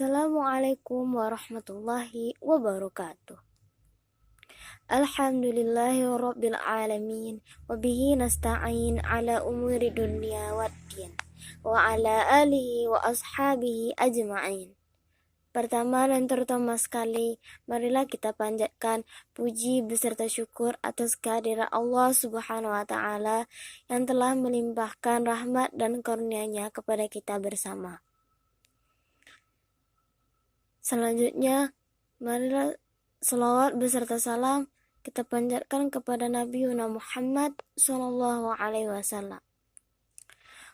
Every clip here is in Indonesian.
Assalamualaikum warahmatullahi wabarakatuh. Alhamdulillahi rabbil alamin, wabihi nasta'in ala umuri dunia waddin, wa ala alihi wa ashabihi ajma'in. Pertama dan terutama sekali, marilah kita panjatkan puji beserta syukur atas kehadiran Allah Subhanahu wa Ta'ala yang telah melimpahkan rahmat dan karunia-Nya kepada kita bersama. Selanjutnya, marilah selawat beserta salam kita panjatkan kepada Nabi Muhammad SAW.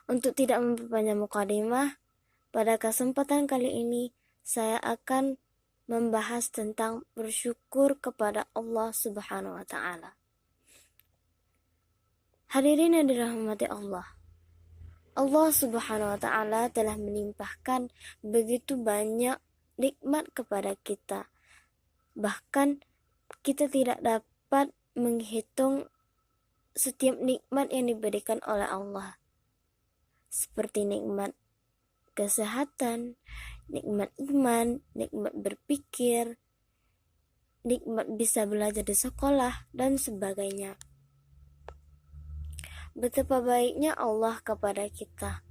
Untuk tidak memperpanjang mukadimah, pada kesempatan kali ini saya akan membahas tentang bersyukur kepada Allah Subhanahu wa Ta'ala. Hadirin yang dirahmati Allah. Allah Subhanahu wa Ta'ala telah melimpahkan begitu banyak nikmat kepada kita. Bahkan kita tidak dapat menghitung setiap nikmat yang diberikan oleh Allah. Seperti nikmat kesehatan, nikmat iman, nikmat berpikir, nikmat bisa belajar di sekolah, dan sebagainya. Betapa baiknya Allah kepada kita.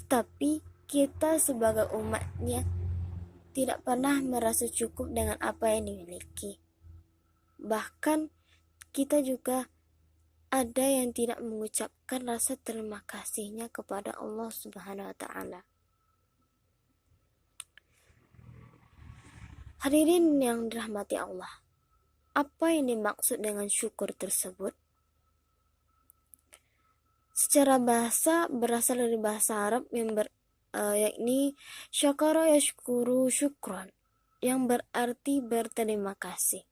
Tetapi kita sebagai umatnya tidak pernah merasa cukup dengan apa yang dimiliki. Bahkan kita juga ada yang tidak mengucapkan rasa terima kasihnya kepada Allah Subhanahu wa Ta'ala. Hadirin yang dirahmati Allah, apa yang dimaksud dengan syukur tersebut? Secara bahasa berasal dari bahasa Arab yang yakni syakara yashkuru syukran, yang berarti berterima kasih.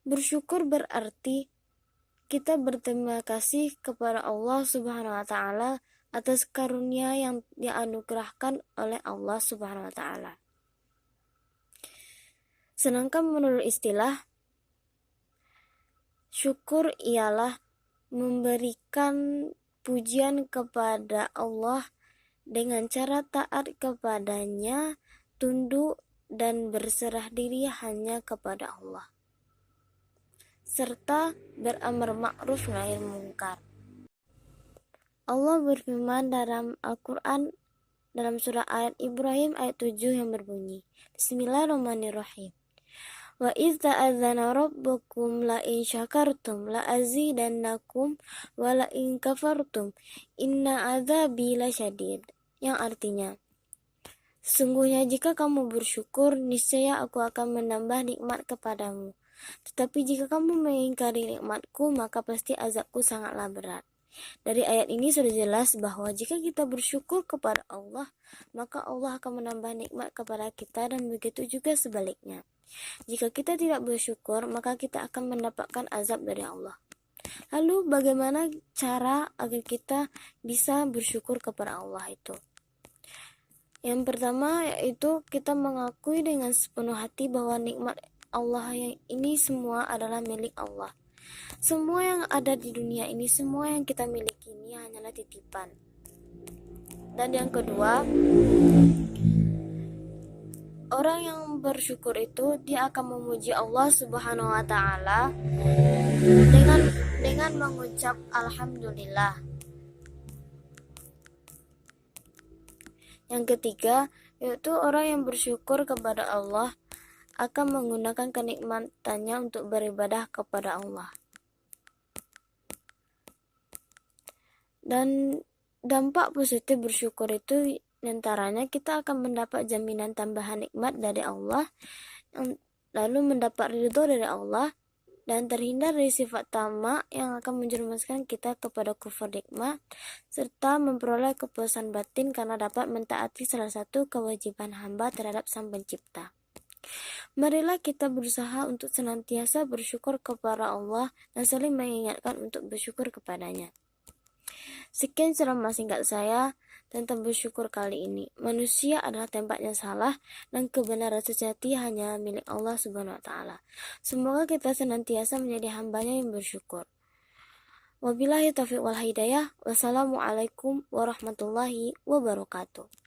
Bersyukur berarti kita berterima kasih kepada Allah Subhanahu wa Ta'ala atas karunia yang dianugerahkan oleh Allah Subhanahu wa Ta'ala. Sedangkan menurut istilah, syukur ialah memberikan pujian kepada Allah dengan cara taat kepadanya, tunduk dan berserah diri hanya kepada Allah, serta beramar ma'ruf nahi mungkar. Allah berfirman dalam Al-Quran dalam surah ayat Ibrahim ayat 7 yang berbunyi, Bismillahirrahmanirrahim. Wa idz ta'adzana rabbukum la in syakartum la azidannakum wa la in kafartum inna adzabi lasyadid, yang artinya, sesungguhnya jika kamu bersyukur, niscaya aku akan menambah nikmat kepadamu. Tetapi jika kamu mengingkari nikmatku, maka pasti azabku sangatlah berat. Dari ayat ini sudah jelas bahwa jika kita bersyukur kepada Allah, maka Allah akan menambah nikmat kepada kita, dan begitu juga sebaliknya. Jika kita tidak bersyukur, maka kita akan mendapatkan azab dari Allah. Lalu bagaimana cara agar kita bisa bersyukur kepada Allah itu? Yang pertama yaitu kita mengakui dengan sepenuh hati bahwa nikmat Allah yang ini semua adalah milik Allah. Semua yang ada di dunia ini, semua yang kita miliki ini hanyalah titipan. Dan yang kedua, orang yang bersyukur itu dia akan memuji Allah Subhanahu wa Ta'ala dengan mengucap alhamdulillah. Yang ketiga, yaitu orang yang bersyukur kepada Allah akan menggunakan kenikmatannya untuk beribadah kepada Allah. Dan dampak positif bersyukur itu antaranya kita akan mendapat jaminan tambahan nikmat dari Allah, lalu mendapat ridho dari Allah, dan terhindar dari sifat tamak yang akan menjerumuskan kita kepada kufur nikmat, serta memperoleh kepuasan batin karena dapat mentaati salah satu kewajiban hamba terhadap Sang Pencipta. Marilah kita berusaha untuk senantiasa bersyukur kepada Allah dan saling mengingatkan untuk bersyukur kepadanya. Sekian ceramah singkat saya tentang bersyukur kali ini. Manusia adalah tempat yang salah dan kebenaran sejati hanya milik Allah Subhanahu wa Ta'ala. Semoga kita senantiasa menjadi hambanya yang bersyukur. Wabillahi taufiq wal hidayah. Wassalamualaikum warahmatullahi wabarakatuh.